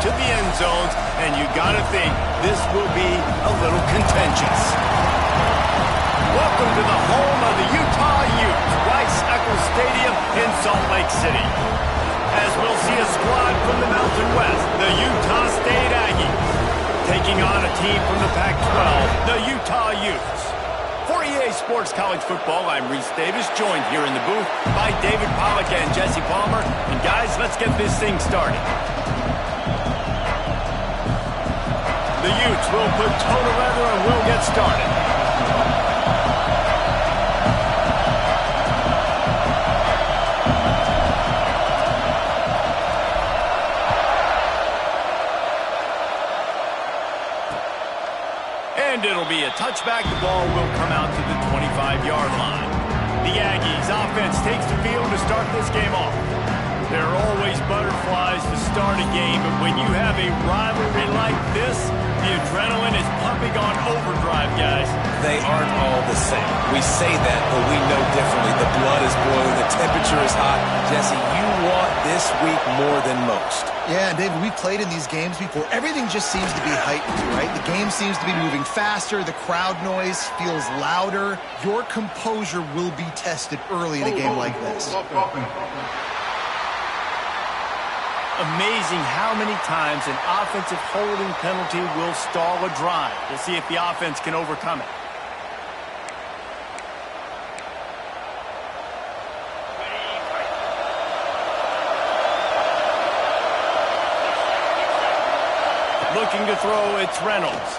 to the end zones, and you got to think this will be a little contentious. Welcome to the home of the Utah Utes, Rice-Eccles Stadium in Salt Lake City. As we'll see a squad from the Mountain West, the Utah State Aggies, taking on a team from the Pac-12, the Utah Utes. For EA Sports College Football, I'm Reese Davis, joined here in the booth by David Pollack and Jesse Palmer. And guys, let's get this thing started. The Utes will put toe to leather and we'll get started. And it'll be a touchback. The ball will come out to the 25-yard line. The Aggies offense takes the field to start this game off. There are always butterflies to start a game, but when you have a rivalry like this, the adrenaline is pumping on overdrive, guys. They aren't all the same. We say that, but we know differently. The blood is boiling. The temperature is hot. Jesse, you want this week more than most. Yeah, and David, we've played in these games before. Everything just seems to be heightened, right? The game seems to be moving faster. The crowd noise feels louder. Your composure will be tested early in a game like this. Amazing how many times an offensive holding penalty will stall a drive. We'll see if the offense can overcome it. Looking to throw, it's Reynolds.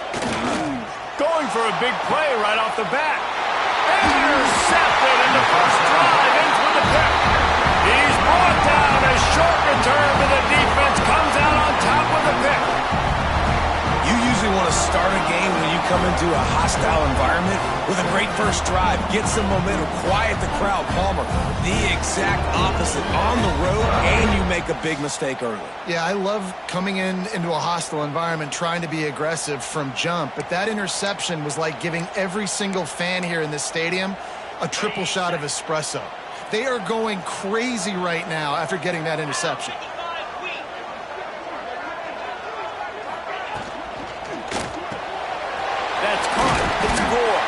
Going for a big play right off the bat. Intercepted, and the first drive ends with a pick. He's brought down. A short return, but the defense comes out on top with a pick. You usually want to start a game when you come into a hostile environment with a great first drive. Get some momentum, quiet the crowd. Palmer, the exact opposite. On the road, and you make a big mistake early. Yeah, I love coming into a hostile environment, trying to be aggressive from jump, but that interception was like giving every single fan here in this stadium a triple shot of espresso. They are going crazy right now after getting that interception. That's caught. It's Gore.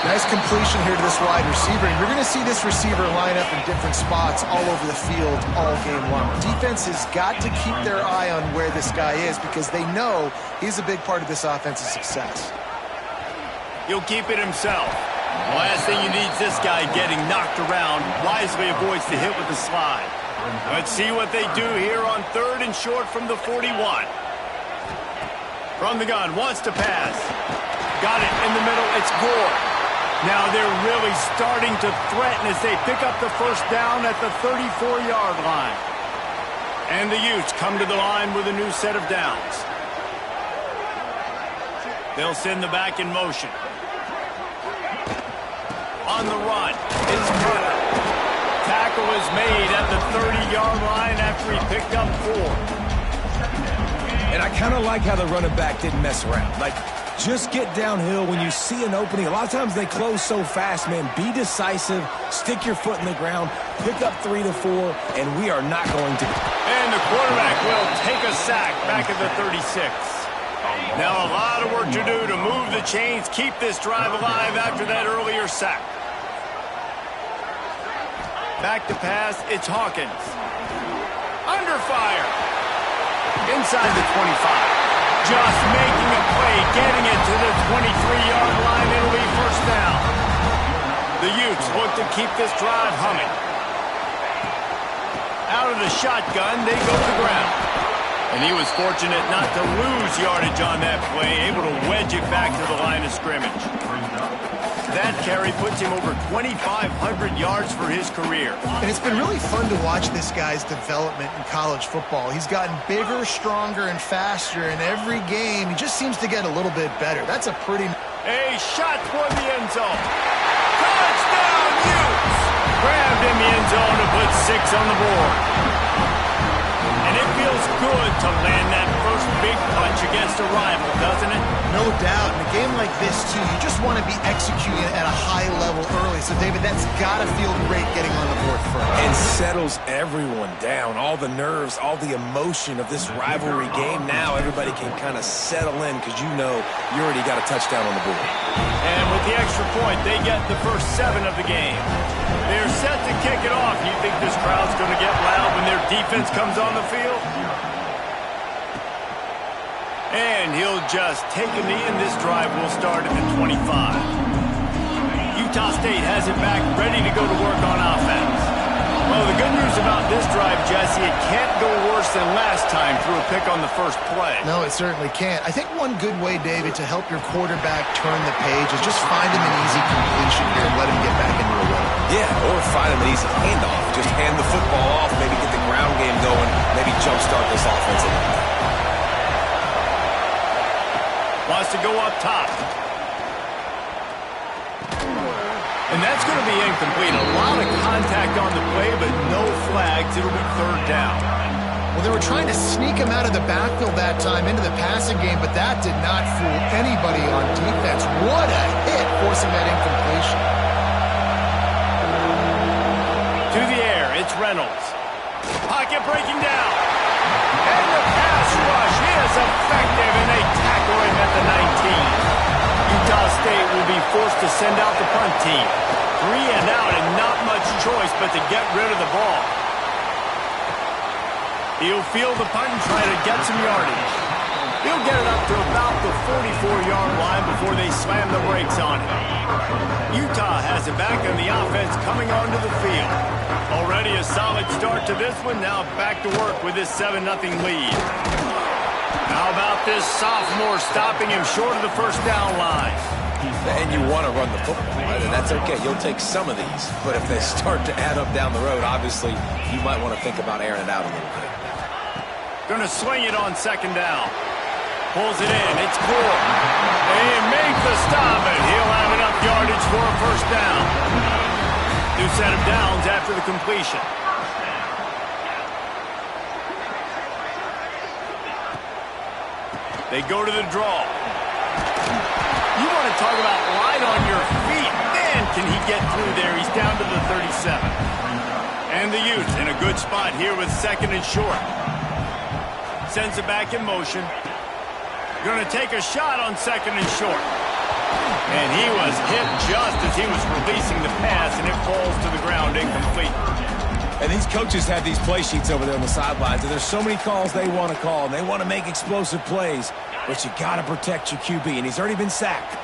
Nice completion here to this wide receiver. And you're going to see this receiver line up in different spots all over the field all game long. Defense has got to keep their eye on where this guy is because they know he's a big part of this offense's success. He'll keep it himself. The last thing you need is this guy getting knocked around. Wisely avoids the hit with the slide. Let's see what they do here on 3rd and short from the 41. From the gun, wants to pass. Got it in the middle, it's Gore. Now they're really starting to threaten as they pick up the first down at the 34-yard line. And the Utes come to the line with a new set of downs. They'll send the back in motion. On the run is Carter. Tackle is made at the 30-yard line after he picked up 4. And I kind of like how the running back didn't mess around. Like, just get downhill when you see an opening. A lot of times they close so fast, man. Be decisive, stick your foot in the ground, pick up 3 to 4, and we are not going to. And the quarterback will take a sack back at the 36. Now a lot of work to do to move the chains, keep this drive alive after that earlier sack. Back to pass, it's Hawkins. Under fire. Inside the 25. Just making a play, getting it to the 23-yard line. It'll be first down. The Utes look to keep this drive humming. Out of the shotgun, they go to the ground. And he was fortunate not to lose yardage on that play, able to wedge it back to the line of scrimmage. That carry puts him over 2,500 yards for his career. And it's been really fun to watch this guy's development in college football. He's gotten bigger, stronger, and faster in every game. He just seems to get a little bit better. That's a pretty... A shot toward the end zone. Touchdown, Utes! Grabbed in the end zone to put 6 on the board. And it feels good to land that first big punch against a rival, doesn't it? No doubt. In a game like this, too, you just want to be executing at a high level early. So, David, that's got to feel great getting on the board first. And settles everyone down. All the nerves, all the emotion of this rivalry game. Now everybody can kind of settle in because you know you already got a touchdown on the board. And with the extra point, they get the first 7 of the game. They're set to kick it off. You think this crowd's going to get loud when their defense comes on the field? And he'll just take a knee, and this drive will start at the 25. Utah State has it back, ready to go to work on offense. Well, the good news about this drive, Jesse, it can't go worse than last time through a pick on the first play. No, it certainly can't. I think one good way, David, to help your quarterback turn the page is just find him an easy completion here and let him get back into a rhythm. Yeah, or find him an easy handoff. Just hand the football off, maybe get the ground game going, maybe jumpstart this offense a little bit. Wants to go up top. And that's going to be incomplete. A lot of contact on the play, but no flags. It'll be third down. Well, they were trying to sneak him out of the backfield that time into the passing game, but that did not fool anybody on defense. What a hit, forcing that incompletion. To the air, it's Reynolds. Pocket breaking down. And the pass rush is effective, and they tackle him at the 19. Utah State will be forced to send out the punt team. 3 and out, and not much choice but to get rid of the ball. He'll field the punt and try to get some yardage. He'll get it up to about the 44-yard line before they slam the brakes on it. Utah has it back on the offense coming onto the field. Already a solid start to this one. Now back to work with this 7-0 lead. How about this sophomore stopping him short of the first down line? And you want to run the football, right? And that's okay. You'll take some of these. But if they start to add up down the road, obviously, you might want to think about airing it out a little bit. Going to swing it on second down. Pulls it in. It's Gore. They make the stop, and he'll have enough yardage for a first down. New set of downs after the completion. They go to the draw. You want to talk about light on your feet. Man, can he get through there. He's down to the 37. And the Utes in a good spot here with second and short. Sends it back in motion. Going to take a shot on second and short. And he was hit just as he was releasing the pass, and it falls to the ground incomplete. And these coaches have these play sheets over there on the sidelines, and there's so many calls they want to call, and they want to make explosive plays, but you got to protect your QB, and he's already been sacked.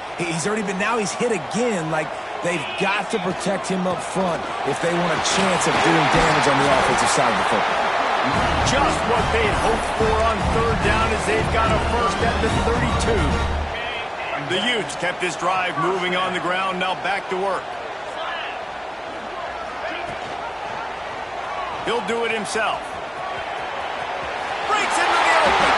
Now he's hit again. Like, they've got to protect him up front if they want a chance of doing damage on the offensive side of the football. Just what they'd hoped for on third down as they've got a first at the 32. The Utes kept this drive moving on the ground, now back to work. He'll do it himself. Breaks into the open.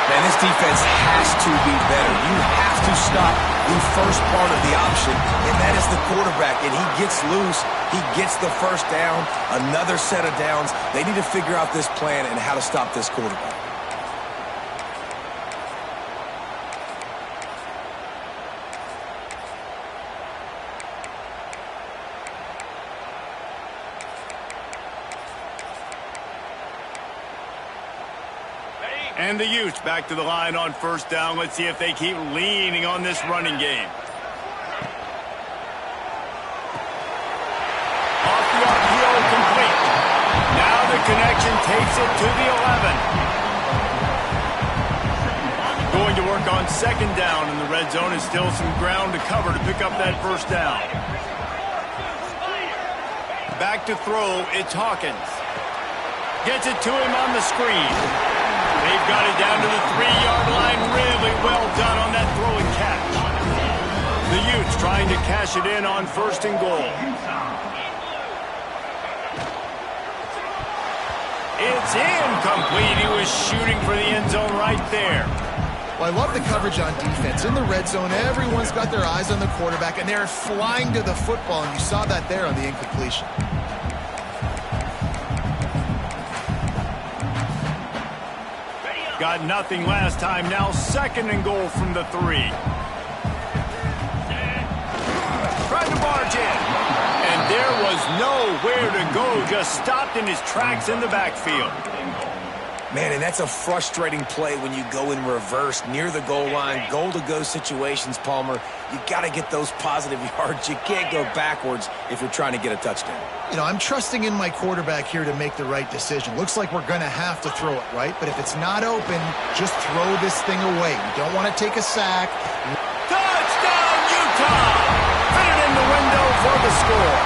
Man, this defense has to be better. You have to stop the first part of the option, and that is the quarterback. And he gets loose. He gets the first down, another set of downs. They need to figure out this plan and how to stop this quarterback. And the Utes back to the line on first down. Let's see if they keep leaning on this running game. Off the RPO, complete. Now the connection takes it to the 11. Going to work on second down, and the red zone is still some ground to cover to pick up that first down. Back to throw, it's Hawkins. Gets it to him on the screen. They've got it down to the 3-yard line. Really well done on that throw and catch. The Utes trying to cash it in on first and goal. It's incomplete. He was shooting for the end zone right there. Well, I love the coverage on defense. In the red zone, everyone's got their eyes on the quarterback, and they're flying to the football, and you saw that there on the incompletion. Got nothing last time, now 2nd and goal from the 3. Tried to barge in. And there was nowhere to go, just stopped in his tracks in the backfield. Man, and that's a frustrating play when you go in reverse near the goal line, goal-to-go situations, Palmer. You got to get those positive yards. You can't go backwards if you're trying to get a touchdown. You know, I'm trusting in my quarterback here to make the right decision. Looks like we're going to have to throw it, right? But if it's not open, just throw this thing away. You don't want to take a sack. Touchdown, Utah! Fit it in the window for the score.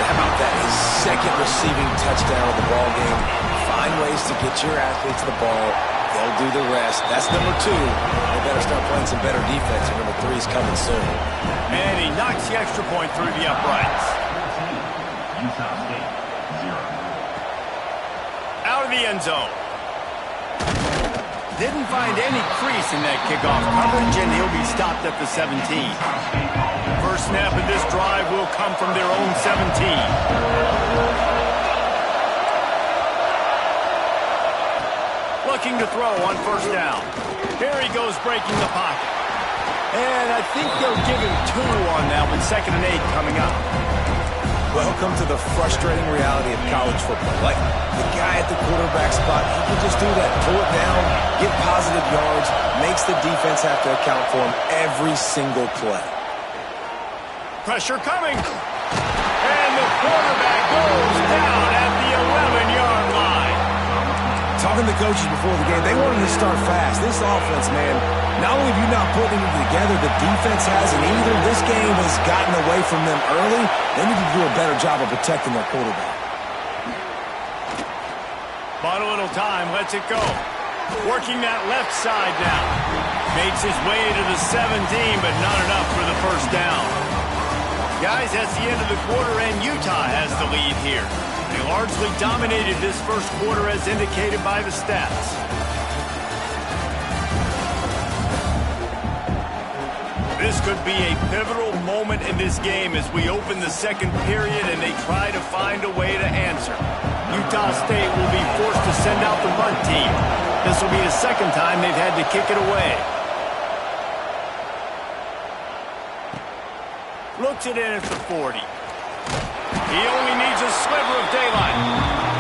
How about that? His 2nd receiving touchdown of the ball game. Find ways to get your athletes the ball. They'll do the rest. That's number 2. They better start playing some better defense. Number 3 is coming soon. And he knocks the extra point through the uprights. Out of the end zone. Didn't find any crease in that kickoff coverage, and he'll be stopped at the 17. First snap of this drive will come from their own 17. Looking to throw on 1st down. Here he goes breaking the pocket. And I think they'll give him 2 on that one. 2nd and 8 coming up. Welcome to the frustrating reality of college football. Like, the guy at the quarterback spot, he can just do that. Pull it down, get positive yards, makes the defense have to account for him every single play. Pressure coming. And the quarterback goes down at the 11-yard line. Talking to the coaches before the game, they wanted to start fast. This offense, man, not only have you not putting it together, the defense hasn't either. This game has gotten away from them early. They need to do a better job of protecting their quarterback. Bought a little time, lets it go. Working that left side now. Makes his way to the 17, but not enough for the 1st down. Guys, that's the end of the quarter, and Utah has the lead here. They largely dominated this 1st quarter as indicated by the stats. This could be a pivotal moment in this game as we open the 2nd period and they try to find a way to answer. Utah State will be forced to send out the punt team. This will be the 2nd time they've had to kick it away. Looks it in at the 40. He only needs a sliver of daylight.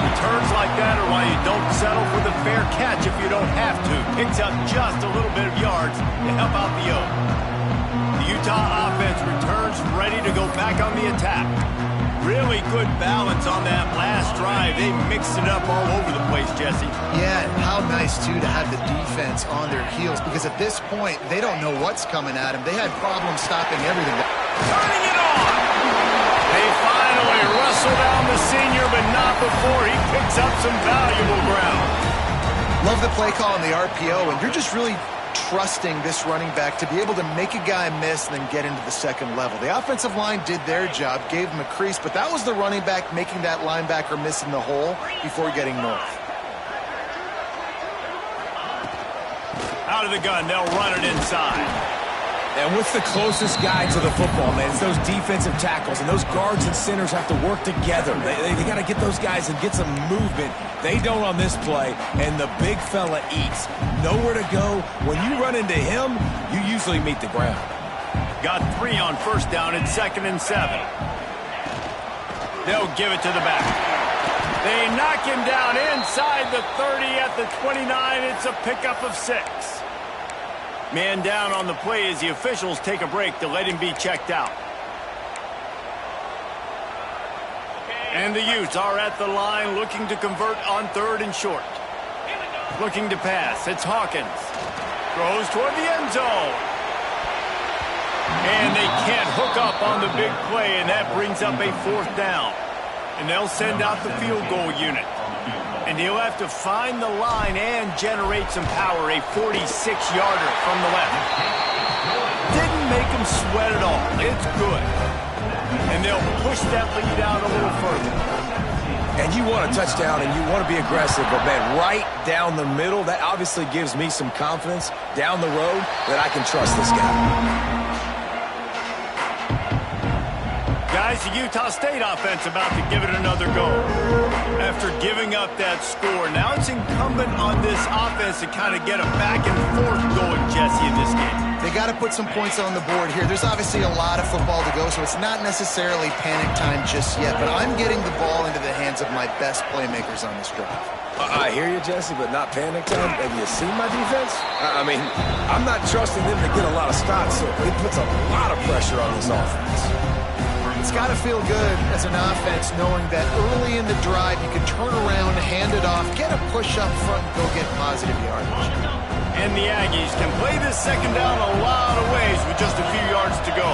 Returns like that are why you don't settle for the fair catch if you don't have to. Picks up just a little bit of yards to help out the Oak. The Utah offense returns ready to go back on the attack. Really good balance on that last drive. They mixed it up all over the place, Jesse. Yeah, and how nice, too, to have the defense on their heels, because at this point, they don't know what's coming at them. They had problems stopping everything. Turning it on! They finally wrestle down the senior, but not before he picks up some valuable ground. Love the play call on the RPO, and you're just really trusting this running back to be able to make a guy miss and then get into the 2nd level. The offensive line did their job, gave him a crease, but that was the running back making that linebacker miss in the hole before getting north. Out of the gun, they'll run it inside. And what's the closest guy to the football, man? It's those defensive tackles, and those guards and centers have to work together. They got to get those guys and get some movement. They don't on this play, and the big fella eats. Nowhere to go. When you run into him, you usually meet the ground. Got 3 on 1st down at 2nd and 7. They'll give it to the back. They knock him down inside the 30 at the 29. It's a pickup of 6. Man down on the play as the officials take a break to let him be checked out. And the Utes are at the line looking to convert on 3rd and short. Looking to pass. It's Hawkins. Throws toward the end zone. And they can't hook up on the big play, and that brings up a 4th down. And they'll send out the field goal unit. And he'll have to find the line and generate some power. A 46-yarder from the left. Didn't make him sweat at all. It's good. And they'll push that lead out a little further. And you want a touchdown and you want to be aggressive, but man, right down the middle, that obviously gives me some confidence down the road that I can trust this guy. Guys, Guys, the Utah State offense about to give it another go. After giving up that score, now it's incumbent on this offense to kind of get a back and forth going, Jesse, in this game. They got to put some points on the board here. There's obviously a lot of football to go, so it's not necessarily panic time just yet, but I'm getting the ball into the hands of my best playmakers on this drive. I hear you, Jesse, but not panic time. Have you seen my defense? I mean, I'm not trusting them to get a lot of stops, so it puts a lot of pressure on this offense. It's got to feel good as an offense knowing that early in the drive you can turn around, hand it off, get a push up front, and go get positive yardage. And the Aggies can play this second down a lot of ways with just a few yards to go.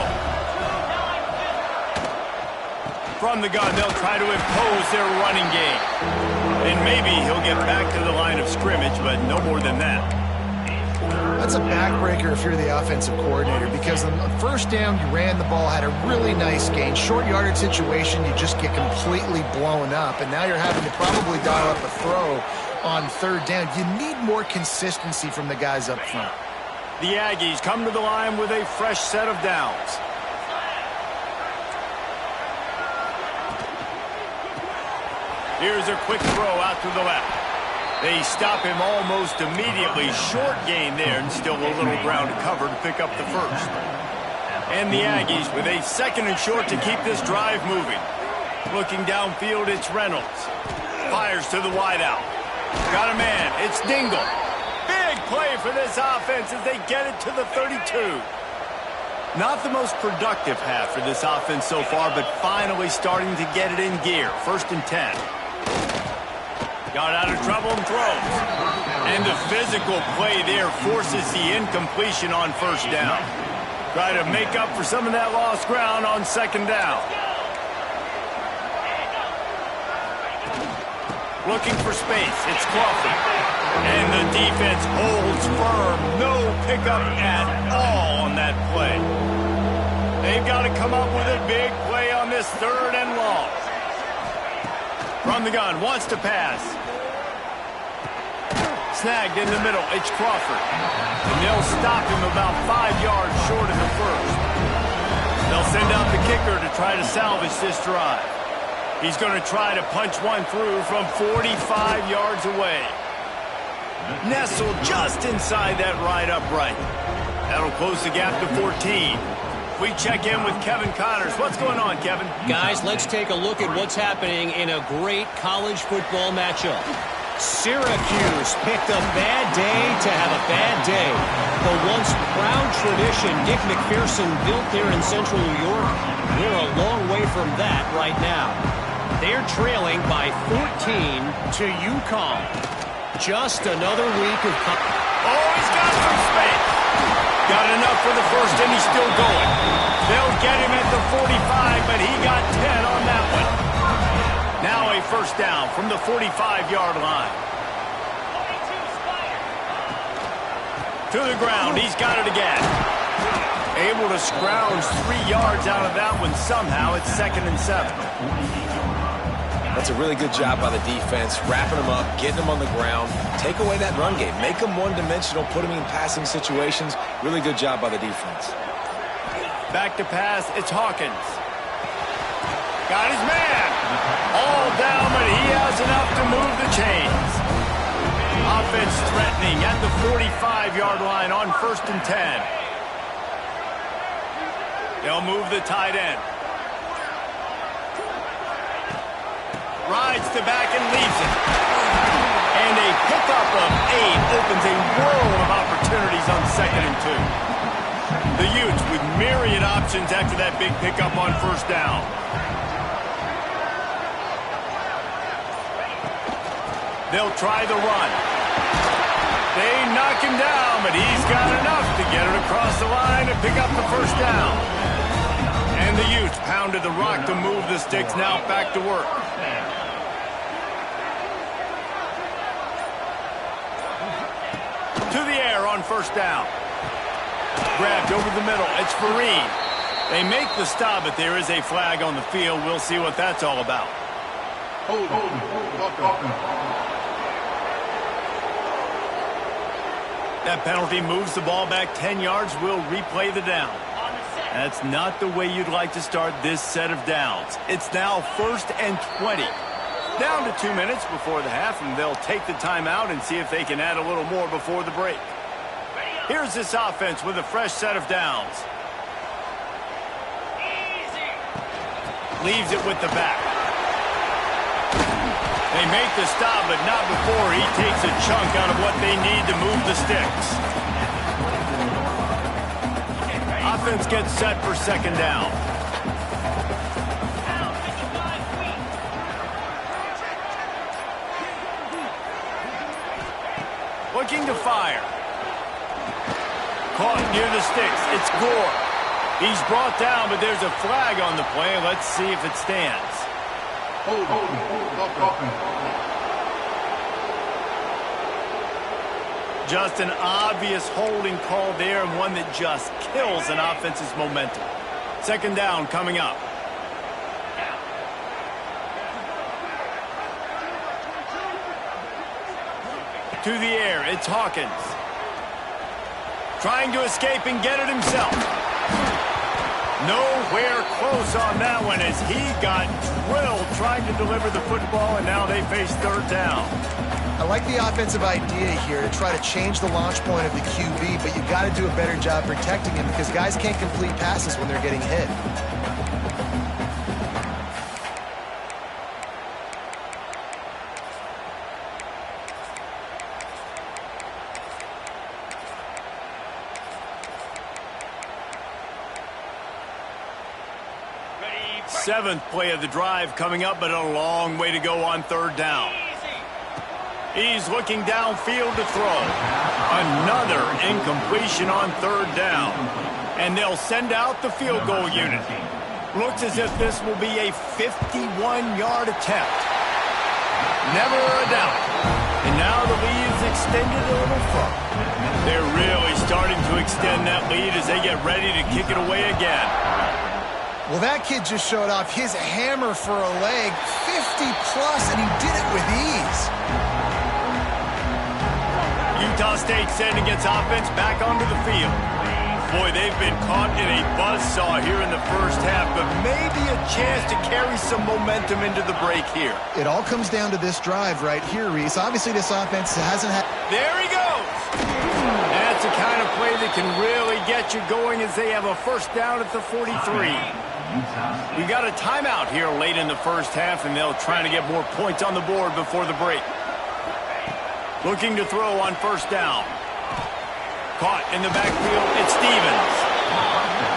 From the gun, they'll try to impose their running game. And maybe he'll get back to the line of scrimmage, but no more than that. That's a backbreaker if you're the offensive coordinator, because on the first down, you ran the ball, had a really nice gain. Short yardage situation, you just get completely blown up, and now you're having to probably dial up a throw on third down. You need more consistency from the guys up front. The Aggies come to the line with a fresh set of downs. Here's a quick throw out to the left. They stop him almost immediately. Short gain there, and still a little ground to cover to pick up the first. And the Aggies with a second and short to keep this drive moving. Looking downfield, it's Reynolds. Fires to the wideout. Got a man. It's Dingle. Big play for this offense as they get it to the 32. Not the most productive half for this offense so far, but finally starting to get it in gear. 1st and 10. Got out of trouble and throws. And the physical play there forces the incompletion on 1st down. Try to make up for some of that lost ground on 2nd down. Looking for space. It's Crawford. And the defense holds firm. No pickup at all on that play. They've got to come up with a big play on this 3rd and long. From the gun, wants to pass. Snagged in the middle, it's Crawford. And they'll stop him about 5 yards short of the first. They'll send out the kicker to try to salvage this drive. He's going to try to punch one through from 45 yards away. Nestled just inside that right upright. That'll close the gap to 14. We check in with Kevin Connors. What's going on, Kevin? Guys, let's take a look at what's happening in a great college football matchup. Syracuse picked a bad day to have a bad day. The once proud tradition Dick McPherson built there in central New York, we're a long way from that right now. They're trailing by 14 to UConn. Just another week of... Oh, he's got some space. Got enough for the first, and he's still going. They'll get him at the 45, but he got 10 on that one. Now a 1st down from the 45-yard line. To the ground, he's got it again. Able to scrounge 3 yards out of that one somehow. It's 2nd and 7. That's a really good job by the defense, wrapping them up, getting them on the ground, take away that run game, make them one-dimensional, put them in passing situations. Really good job by the defense. Back to pass, it's Hawkins. Got his man. All down, but he has enough to move the chains. Offense threatening at the 45-yard line on 1st and 10. They'll move the tight end. Rides the back and leaves it. And a pickup of 8 opens a world of opportunities on 2nd and 2. The Utes with myriad options after that big pickup on 1st down. They'll try the run. They knock him down, but he's got enough to get it across the line and pick up the 1st down. And the Utes pounded the rock to move the sticks. Now back to work. To the air on 1st down. Grabbed over the middle. It's Fareed. They make the stop, but there is a flag on the field. We'll see what that's all about. That penalty moves the ball back 10 yards. We'll replay the down. On the set, That's not the way you'd like to start this set of downs. It's now 1st and 20. Down to 2 minutes before the half, and they'll take the timeout and see if they can add a little more before the break. Here's this offense with a fresh set of downs. Leaves it with the back. They make the stop, but not before he takes a chunk out of what they need to move the sticks. Offense gets set for 2nd down. Looking to fire. Caught near the sticks. It's Gore. He's brought down, but there's a flag on the play. Let's see if it stands. Just an obvious holding call there, and one that just kills an offense's momentum. 2nd down coming up. To the air, it's Hawkins. Trying to escape and get it himself. Nowhere close on that one as he got drilled trying to deliver the football, and now they face 3rd down. I like the offensive idea here to try to change the launch point of the QB, but you got to do a better job protecting him because guys can't complete passes when they're getting hit. Seventh play of the drive coming up, but a long way to go on 3rd down. He's looking downfield to throw. Another incompletion on 3rd down. And they'll send out the field goal unit. Looks as if this will be a 51-yard attempt. Never a doubt. And now the lead is extended a little further. They're really starting to extend that lead as they get ready to kick it away again. Well, that kid just showed off his hammer for a leg, 50-plus, and he did it with ease. Utah State sending its offense back onto the field. Boy, they've been caught in a buzzsaw here in the 1st half, but maybe a chance to carry some momentum into the break here. It all comes down to this drive right here, Reese. Obviously, this offense hasn't had... There he goes! That's the kind of play that can really get you going as they have a 1st down at the 43. We've got a timeout here late in the 1st half, and they'll try to get more points on the board before the break. Looking to throw on 1st down. Caught in the backfield, it's Stevens.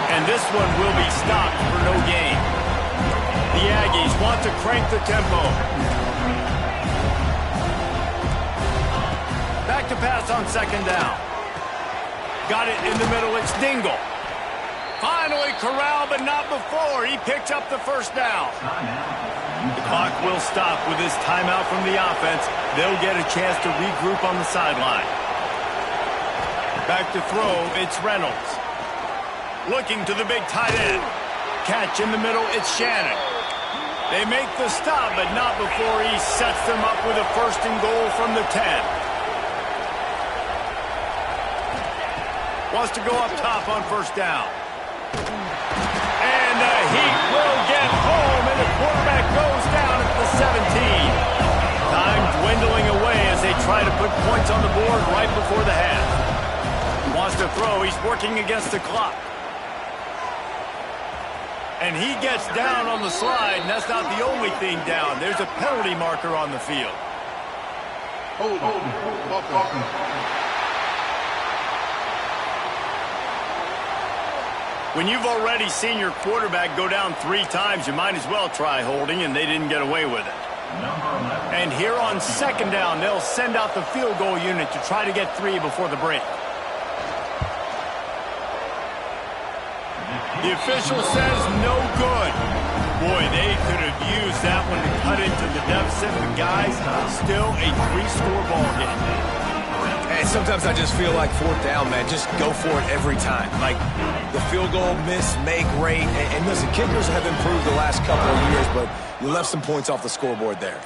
And this one will be stopped for no gain. The Aggies want to crank the tempo. Back to pass on 2nd down. Got it in the middle, it's Dingle. Finally corralled, but not before. He picked up the 1st down. The clock will stop with this timeout from the offense. They'll get a chance to regroup on the sideline. Back to throw, it's Reynolds. Looking to the big tight end. Catch in the middle, it's Shannon. They make the stop, but not before he sets them up with a 1st and goal from the 10. Wants to go up top on 1st down. And the Heat will get home, and the quarterback goes down at the 17. Time dwindling away as they try to put points on the board right before the half. Wants to throw, he's working against the clock. And he gets down on the slide, and that's not the only thing down. There's a penalty marker on the field. When you've already seen your quarterback go down 3 times, you might as well try holding, and they didn't get away with it. And here on 2nd down, they'll send out the field goal unit to try to get 3 before the break. The official says no good. Boy, they could have used that one to cut into the deficit, but guys, still a 3-score ball game. And sometimes I just feel like 4th down, man, just go for it every time. Like the field goal, miss, make, rate. And listen, kickers have improved the last couple of years, but you left some points off the scoreboard there.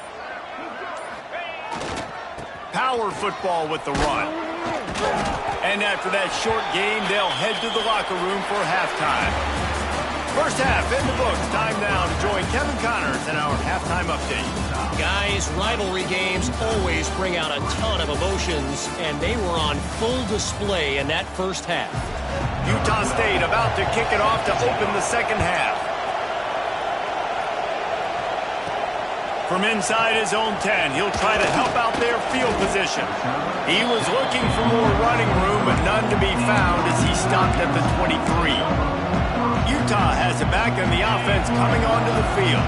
Power football with the run. And after that short game, they'll head to the locker room for halftime. First half in the books. Time now to join Kevin Connors in our halftime update. Guys, rivalry games always bring out a ton of emotions, and they were on full display in that first half. Utah State about to kick it off to open the second half. From inside his own 10, he'll try to help out their field position. He was looking for more running room, but none to be found as he stopped at the 23. Utah has it back, and the offense coming onto the field.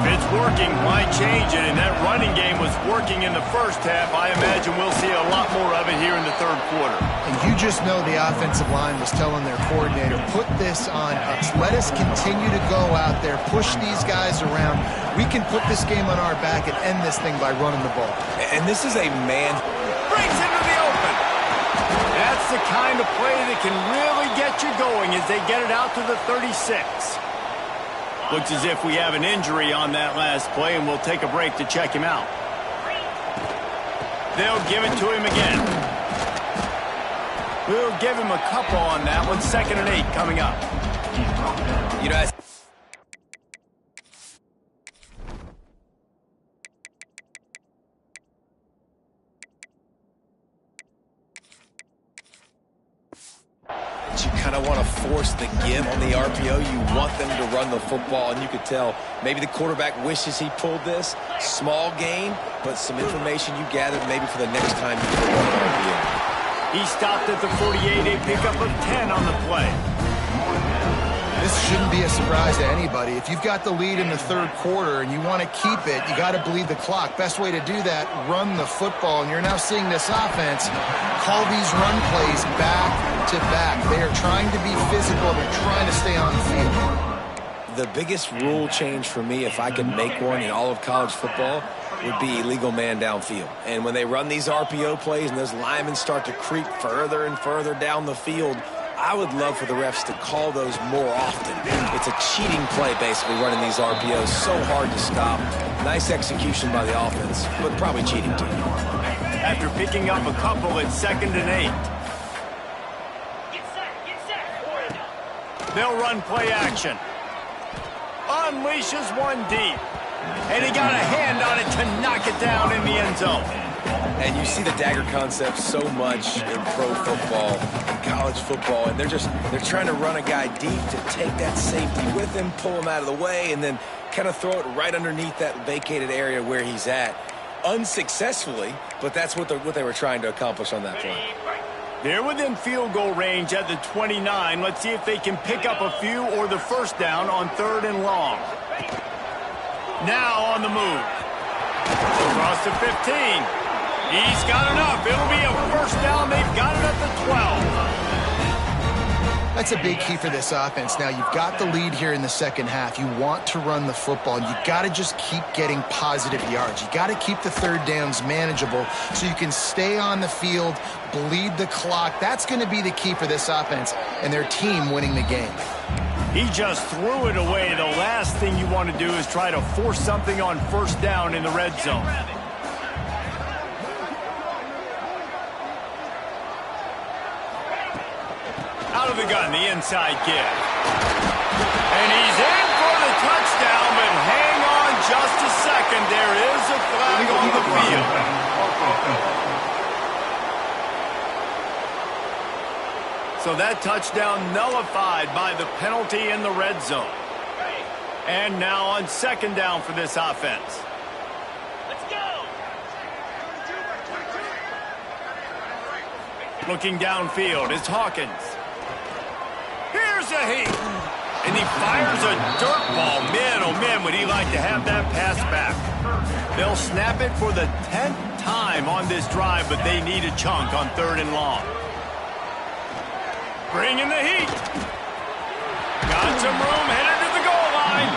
If it's working, why change it? And that running game was working in the first half. I imagine we'll see a lot more of it here in the third quarter. And you just know the offensive line was telling their coordinator, put this on us. Let us continue to go out there, push these guys around. We can put this game on our back and end this thing by running the ball. And this is a man. Brings into the open. That's the kind of play that can really get you going as they get it out to the 36. Looks as if we have an injury on that last play, and we'll take a break to check him out. They'll give it to him again. We'll give him a couple on that one. 2nd and 8 coming up. You know, you kind of want to force the give on the RPO. You want them to run the football, and you could tell maybe the quarterback wishes he pulled this. Small gain, but some information you gathered maybe for the next time you pull an RPO. He stopped at the 48, a pickup of 10 on the play. This shouldn't be a surprise to anybody. If you've got the lead in the third quarter and you want to keep it, you got to bleed the clock. Best way to do that, run the football. And you're now seeing this offense call these run plays back to back. They are trying to be physical. They're trying to stay on the field. The biggest rule change for me, if I could make one in all of college football, would be illegal man downfield. And when they run these RPO plays and those linemen start to creep further and further down the field, I would love for the refs to call those more often. It's a cheating play, basically, running these RPOs. So hard to stop. Nice execution by the offense, but probably cheating too. After picking up a couple, it's 2nd and 8. They'll run play action. Unleashes one deep. And he got a hand on it to knock it down in the end zone. And you see the dagger concept so much in pro football and college football, and they're trying to run a guy deep to take that safety with him, pull him out of the way, and then kind of throw it right underneath that vacated area where he's at. Unsuccessfully, but that's what they were trying to accomplish on that play. They're within field goal range at the 29. Let's see if they can pick up a few or the first down on 3rd and long. Now on the move. Across to 15. He's got enough. It'll be a first down. They've got it at the 12. That's a big key for this offense. Now, you've got the lead here in the second half. You want to run the football. You got to just keep getting positive yards. You got to keep the third downs manageable so you can stay on the field, bleed the clock. That's going to be the key for this offense and their team winning the game. He just threw it away. The last thing you want to do is try to force something on first down in the red zone. Out of the gun, the inside give. And he's in for the touchdown, but hang on just a second. There is a flag on the field. So that touchdown nullified by the penalty in the red zone. And now on 2nd down for this offense. Let's go. Looking downfield, it's Hawkins. Here's a heat. And he fires a dirt ball. Man, oh man, would he like to have that pass back. They'll snap it for the 10th time on this drive, but they need a chunk on 3rd and long. Bringing the heat. Got some room, headed to the goal line.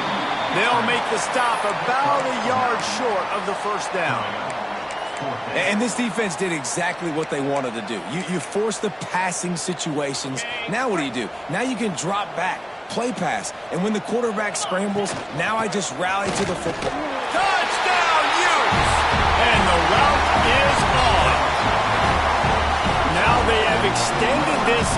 They'll make the stop about a yard short of the first down. And this defense did exactly what they wanted to do. You force the passing situations. Now what do? Now you can drop back, play pass. And when the quarterback scrambles, now I just rally to the football. Touchdown, Utes! And the route is on.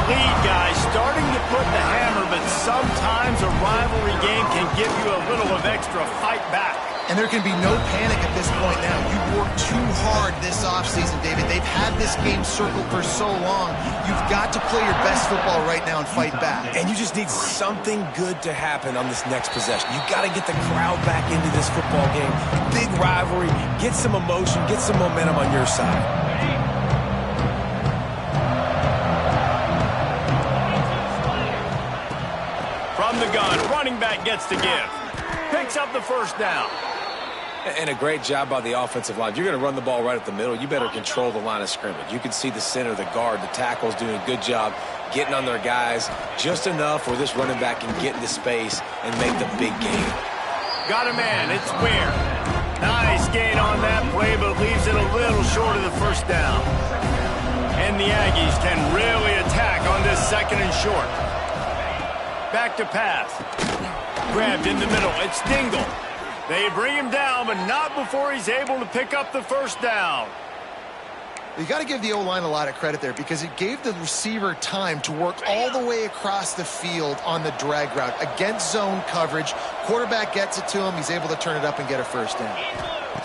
lead, guys, starting to put the hammer, but sometimes a rivalry game can give you a little of extra fight back. And there can be no panic at this point now. You've worked too hard this offseason, David. They've had this game circled for so long. You've got to play your best football right now and fight back. And you just need something good to happen on this next possession. You got to get the crowd back into this football game. Big rivalry. Get some emotion. Get some momentum on your side. From the gun, running back gets the give. Picks up the first down. And a great job by the offensive line. You're going to run the ball right up the middle. You better control the line of scrimmage. You can see the center, the guard, the tackles doing a good job getting on their guys just enough where this running back can get into space and make the big gain. Got a man. It's Weir. Nice gain on that play, but leaves it a little short of the first down. And the Aggies can really attack on this second and short. Back to pass. Grabbed in the middle. It's Dingle. They bring him down, but not before he's able to pick up the first down. You got to give the O-line a lot of credit there because it gave the receiver time to work all the way across the field on the drag route against zone coverage. Quarterback gets it to him. He's able to turn it up and get a first down.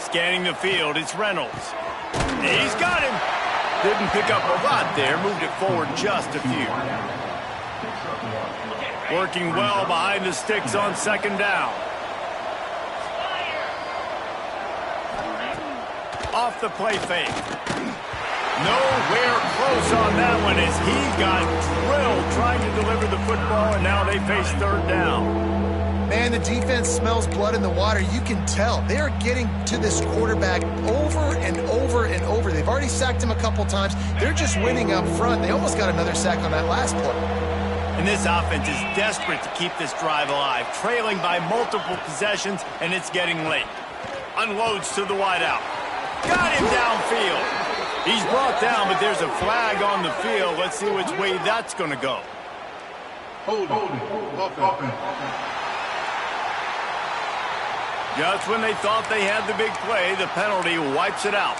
Scanning the field, it's Reynolds. He's got him. Didn't pick up a lot there. Moved it forward just a few. Working well behind the sticks on second down. Off the play fake. Nowhere close on that one as he got drilled trying to deliver the football, and now they face third down. Man, the defense smells blood in the water. You can tell. They are getting to this quarterback over and over and over. They've already sacked him a couple times. They're just winning up front. They almost got another sack on that last play. And this offense is desperate to keep this drive alive, trailing by multiple possessions, and it's getting late. Unloads to the wideout. Got him downfield. He's brought down, but there's a flag on the field. Let's see which way that's going to go. Just when they thought they had the big play, the penalty wipes it out.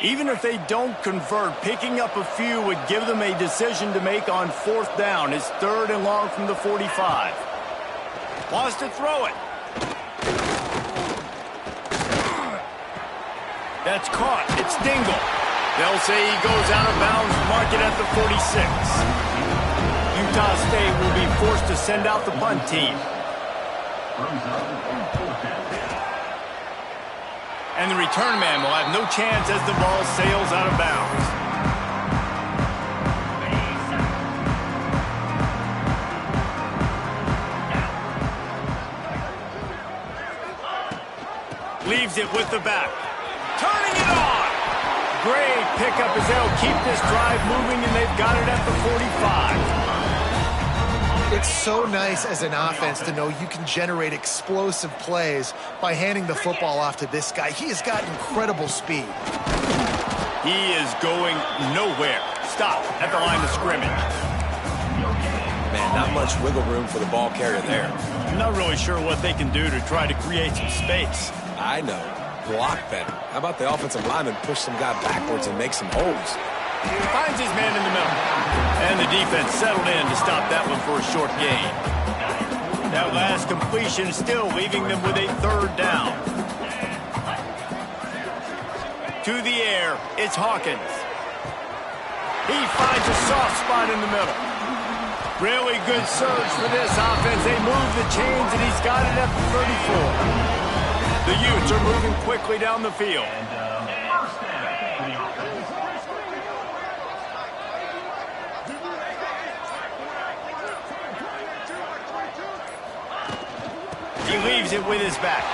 Even if they don't convert, picking up a few would give them a decision to make on fourth down. It's third and long from the 45. Wants to throw it. That's caught. It's Dingle. They'll say he goes out of bounds, mark it at the 46. Utah State will be forced to send out the punt team. And the return man will have no chance as the ball sails out of bounds. Leaves it with the back. Turning it on! Great pickup as they'll keep this drive moving, and they've got it at the 45. It's so nice as an offense to know you can generate explosive plays by handing the football off to this guy. He has got incredible speed. He is going nowhere. Stop at the line of scrimmage. Man, not much wiggle room for the ball carrier there. I'm not really sure what they can do to try to create some space. I know. Block better. How about the offensive lineman push some guy backwards and make some holes? Finds his man in the middle. And the defense settled in to stop that one for a short gain. That last completion still leaving them with a third down. To the air, it's Hawkins. He finds a soft spot in the middle. Really good surge for this offense. They move the chains, and he's got it at the 34. The Utes are moving quickly down the field. He leaves it with his back.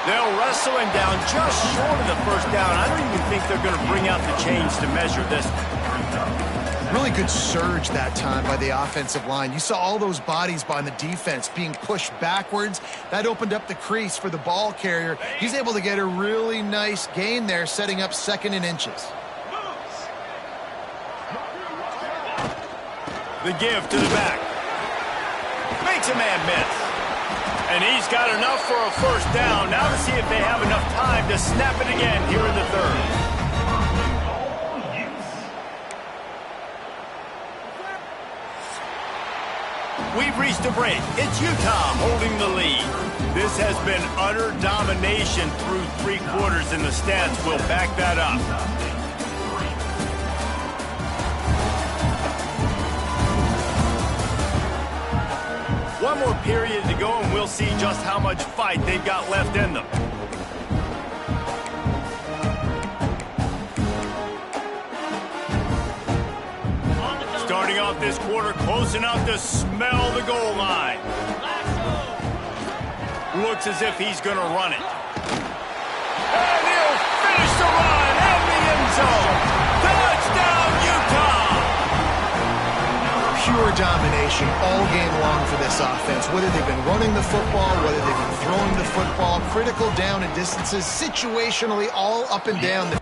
They'll wrestle him down just short of the first down. I don't even think they're going to bring out the chains to measure this one. Really good surge that time by the offensive line. You saw all those bodies by the defense being pushed backwards. That opened up the crease for the ball carrier. He's able to get a really nice gain there, setting up second and inches. The give to the back. Makes a man miss. And he's got enough for a first down. Now to see if they have enough time to snap it again here in the third. We've reached a break. It's Utah holding the lead. This has been utter domination through 3 quarters, and the stats will back that up. One more period to go, and we'll see just how much fight they've got left in them. Starting off this quarter, close enough to smell the goal line. Looks as if he's going to run it. And he'll finish the run in the end zone. Touchdown, Utah! Pure domination all game long for this offense. Whether they've been running the football, whether they've been throwing the football, critical down and distances, situationally all up and down the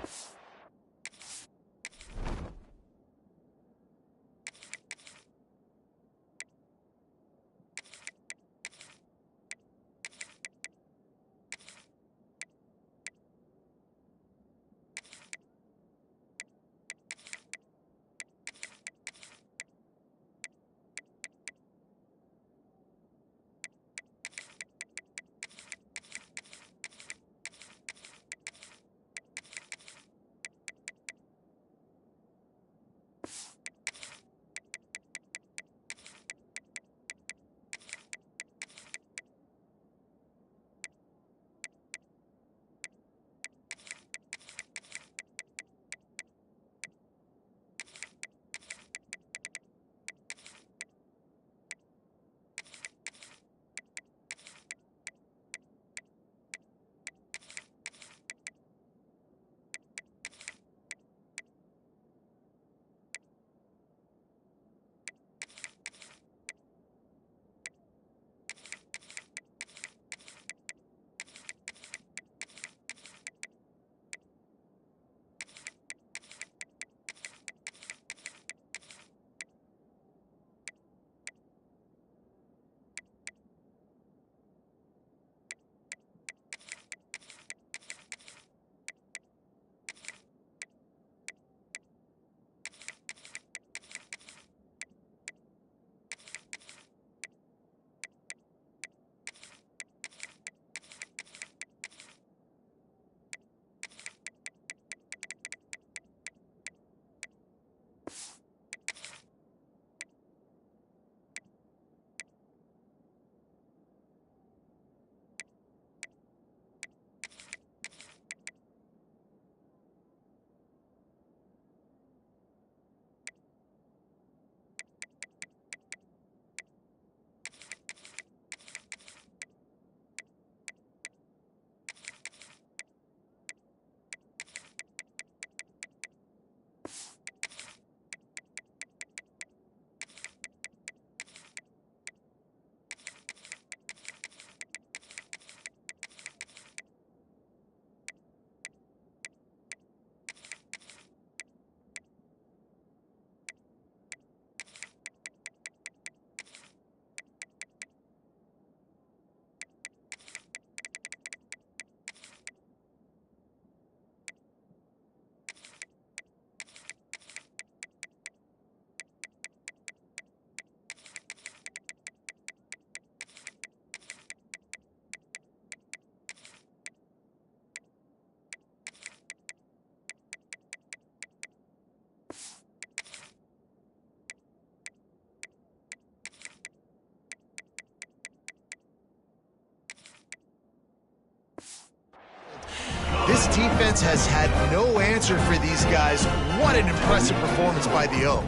This defense has had no answer for these guys. What an impressive performance by the O.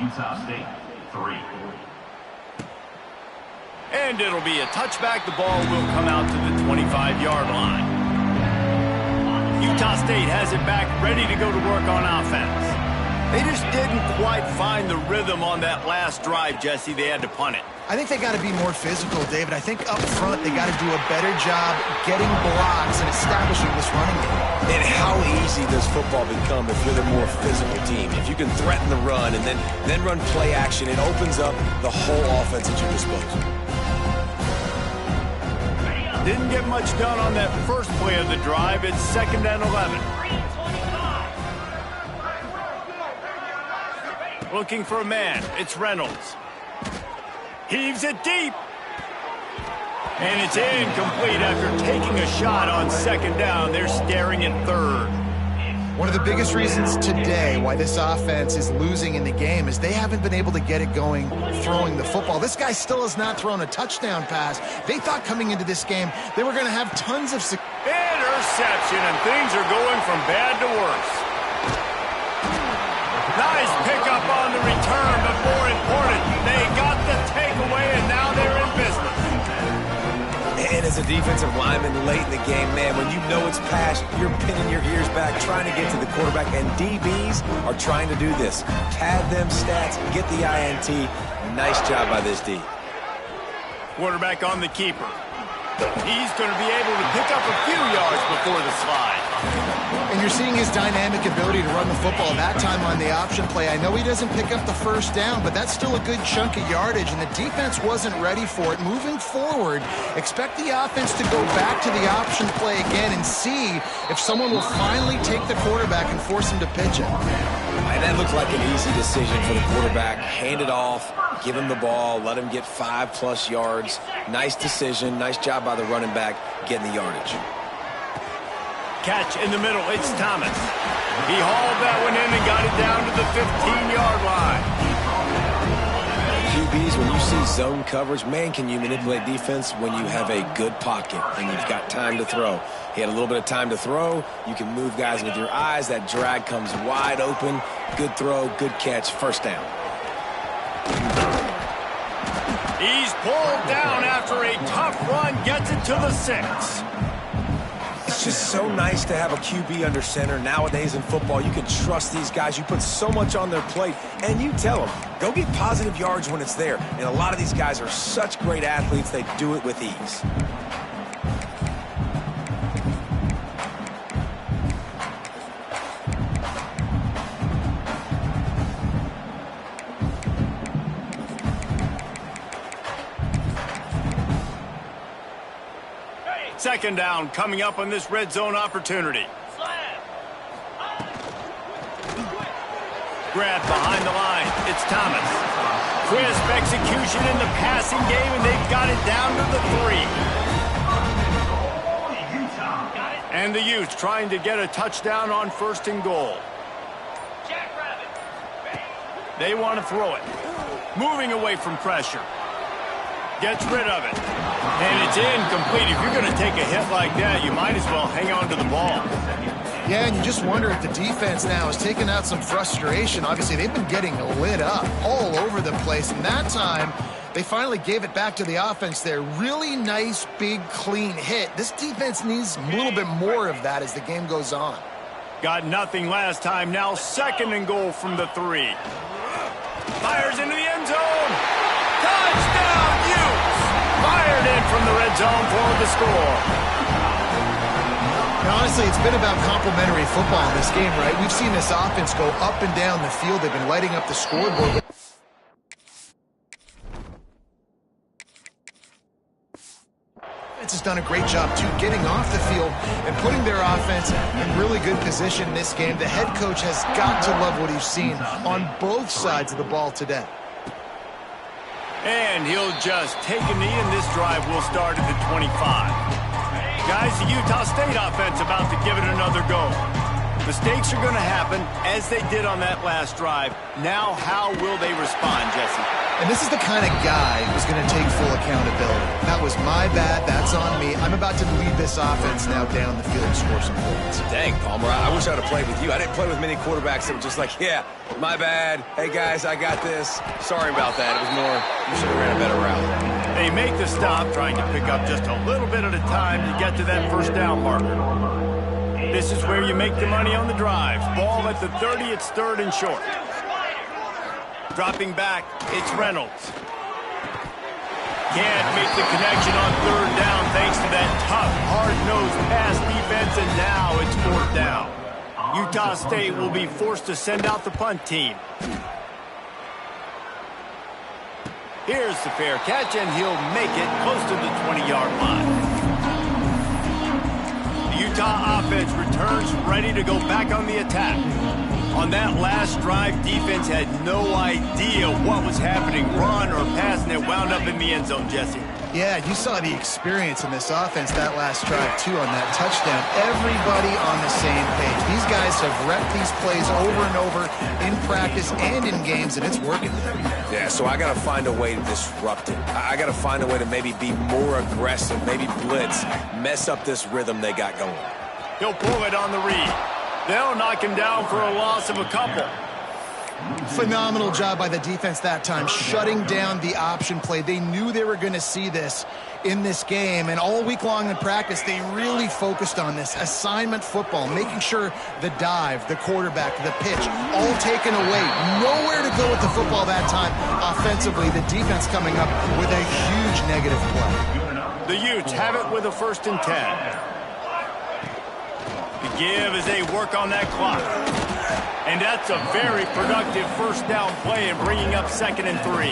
Utah State, 3. And it'll be a touchback. The ball will come out to the 25-yard line. Utah State has it back, ready to go to work on offense. They just didn't quite find the rhythm on that last drive, Jesse. They had to punt it. I think they got to be more physical, David. I think up front they got to do a better job getting blocks and establishing this running game. And how easy does football become if you're the more physical team? If you can threaten the run and then run play action, it opens up the whole offense at your disposal. Didn't get much done on that first play of the drive. It's 2nd and 11. Looking for a man. It's Reynolds. Heaves it deep. And it's incomplete after taking a shot on 2nd down. They're staring at 3rd. One of the biggest reasons today why this offense is losing in the game is they haven't been able to get it going throwing the football. This guy still has not thrown a touchdown pass. They thought coming into this game they were going to have tons of success. Interception, and things are going from bad to worse. Nice pickup on the return, but more important, they got the takeaway, and now they're in business. And as a defensive lineman late in the game, man, when you know it's past, you're pinning your ears back, trying to get to the quarterback, and DBs are trying to do this. Pad them stats, get the INT. Nice job by this D. Quarterback on the keeper. He's going to be able to pick up a few yards before the slide. And you're seeing his dynamic ability to run the football that time on the option play. I know he doesn't pick up the first down, but that's still a good chunk of yardage, and the defense wasn't ready for it. Moving forward, expect the offense to go back to the option play again and see if someone will finally take the quarterback and force him to pitch it. And that looked like an easy decision for the quarterback. Hand it off, give him the ball, let him get 5+ yards. Nice decision. Nice job by the running back getting the yardage. Catch in the middle. It's Thomas. He hauled that one in and got it down to the 15-yard line. QBs, when you see zone coverage, man, can you manipulate defense when you have a good pocket and you've got time to throw. He had a little bit of time to throw. You can move guys with your eyes. That drag comes wide open. Good throw, good catch, first down. He's pulled down after a tough run, gets it to the 6. It's just so nice to have a QB under center. Nowadays in football, you can trust these guys. You put so much on their plate, and you tell them, go get positive yards when it's there. And a lot of these guys are such great athletes, they do it with ease. Second down coming up on this red zone opportunity. Grab behind the line. It's Thomas. Crisp execution in the passing game, and they've got it down to the 3. And the Utes trying to get a touchdown on 1st and goal. They want to throw it. Moving away from pressure. Gets rid of it. And it's incomplete. If you're going to take a hit like that, you might as well hang on to the ball. Yeah, and you just wonder if the defense now is taking out some frustration. Obviously, they've been getting lit up all over the place. And that time, they finally gave it back to the offense there. Really nice, big, clean hit. This defense needs a little bit more of that as the game goes on. Got nothing last time. Now 2nd and goal from the 3. Fires into the end zone. Touchdown, Utes! Fired in from the red zone for the score. Now, honestly, it's been about complementary football in this game, right? We've seen this offense go up and down the field. They've been lighting up the scoreboard. Defense has done a great job, too, getting off the field and putting their offense in really good position in this game. The head coach has got to love what he's seen on both sides of the ball today. And he'll just take a knee, and this drive will start at the 25. Guys, the Utah State offense about to give it another go. Mistakes are going to happen, as they did on that last drive. Now, how will they respond, Jesse? And this is the kind of guy who's going to take full accountability. That was my bad. That's on me. I'm about to lead this offense now down the field and score some points. Dang, Palmer, I wish I would have played with you. I didn't play with many quarterbacks that were just like, yeah, my bad. Hey, guys, I got this. Sorry about that. It was more, you should have ran a better route. They make the stop, trying to pick up just a little bit at a time to get to that first down marker. This is where you make the money on the drives. Ball at the 30, it's 3rd and short. Dropping back, it's Reynolds. Can't make the connection on 3rd down thanks to that tough, hard-nosed pass defense, and now it's 4th down. Utah State will be forced to send out the punt team. Here's the fair catch, and he'll make it close to the 20-yard line. The Utah offense returns ready to go back on the attack. On that last drive, defense had no idea what was happening, run or pass, and it wound up in the end zone, Jesse. Yeah, you saw the experience in this offense that last drive, too, on that touchdown. Everybody on the same page. These guys have repped these plays over and over in practice and in games, and it's working. Yeah, so I got to find a way to disrupt it. I got to find a way to maybe be more aggressive, maybe blitz, mess up this rhythm they got going. He'll pull it on the read. They'll knock him down for a loss of a couple. Phenomenal job by the defense that time, shutting down the option play. They knew they were going to see this in this game, and all week long in practice, they really focused on this assignment football, making sure the dive, the quarterback, the pitch, all taken away. Nowhere to go with the football that time offensively. The defense coming up with a huge negative play. The Utes have it with a 1st and 10. The give as they work on that clock. And that's a very productive 1st down play and bringing up 2nd and 3.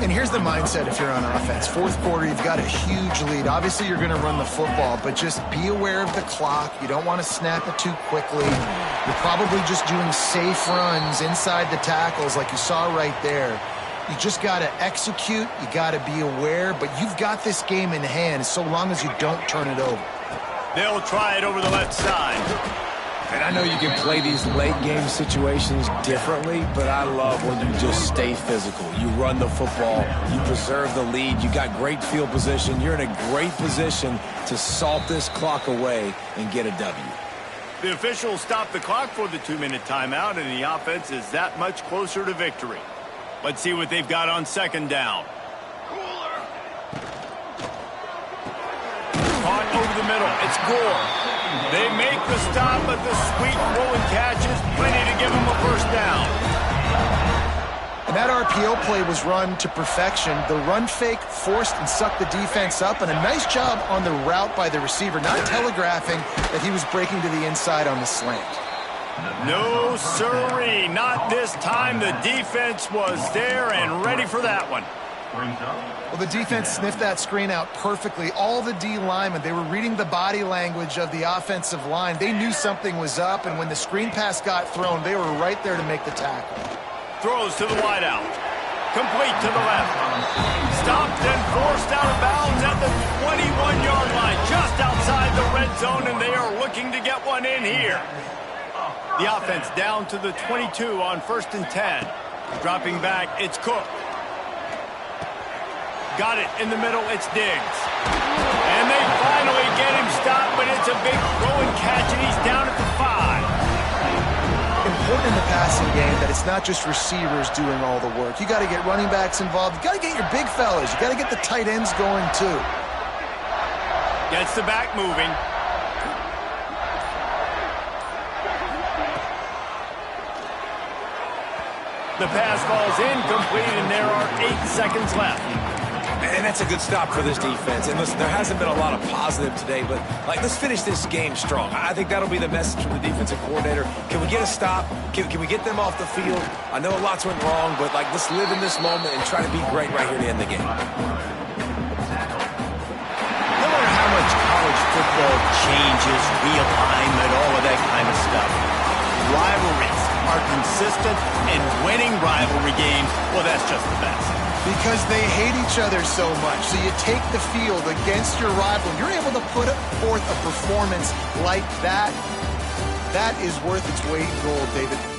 And here's the mindset if you're on offense. 4th quarter, you've got a huge lead. Obviously, you're going to run the football, but just be aware of the clock. You don't want to snap it too quickly. You're probably just doing safe runs inside the tackles like you saw right there. You just got to execute. You got to be aware, but you've got this game in hand so long as you don't turn it over. They'll try it over the left side. And I know you can play these late-game situations differently, but I love when you just stay physical. You run the football, you preserve the lead, you got great field position. You're in a great position to salt this clock away and get a W. The officials stop the clock for the 2-minute timeout, and the offense is that much closer to victory. Let's see what they've got on 2nd down. Caught over the middle. It's Gore. They make the stop, but the sweet rolling catch is plenty to give them a 1st down. And that RPO play was run to perfection. The run fake forced and sucked the defense up, and a nice job on the route by the receiver, not telegraphing that he was breaking to the inside on the slant. No, sirree, not this time. The defense was there and ready for that one. Well, the defense sniffed that screen out perfectly. All the D linemen, they were reading the body language of the offensive line. They knew something was up, and when the screen pass got thrown, they were right there to make the tackle. Throws to the wideout. Complete to the left. Stopped and forced out of bounds at the 21-yard line, just outside the red zone, and they are looking to get one in here. The offense down to the 22 on 1st and 10. Dropping back, it's Cook. Got it in the middle, it's Diggs. And they finally get him stopped, but it's a big throwing catch, and he's down at the 5. Important in the passing game that it's not just receivers doing all the work. You got to get running backs involved. You got to get your big fellas. You got to get the tight ends going, too. Gets the back moving. The pass falls incomplete, and there are 8 seconds left. And that's a good stop for this defense. And listen, there hasn't been a lot of positive today, but let's finish this game strong. I think that'll be the message from the defensive coordinator. Can we get a stop? Can we get them off the field? I know lots went wrong, but let's live in this moment and try to be great right here to end the game. No matter how much college football changes, realignment, all of that kind of stuff, rivalries are consistent, and winning rivalry games, well, that's just the best. Because they hate each other so much. So you take the field against your rival. You're able to put forth a performance like that. That is worth its weight in gold, David.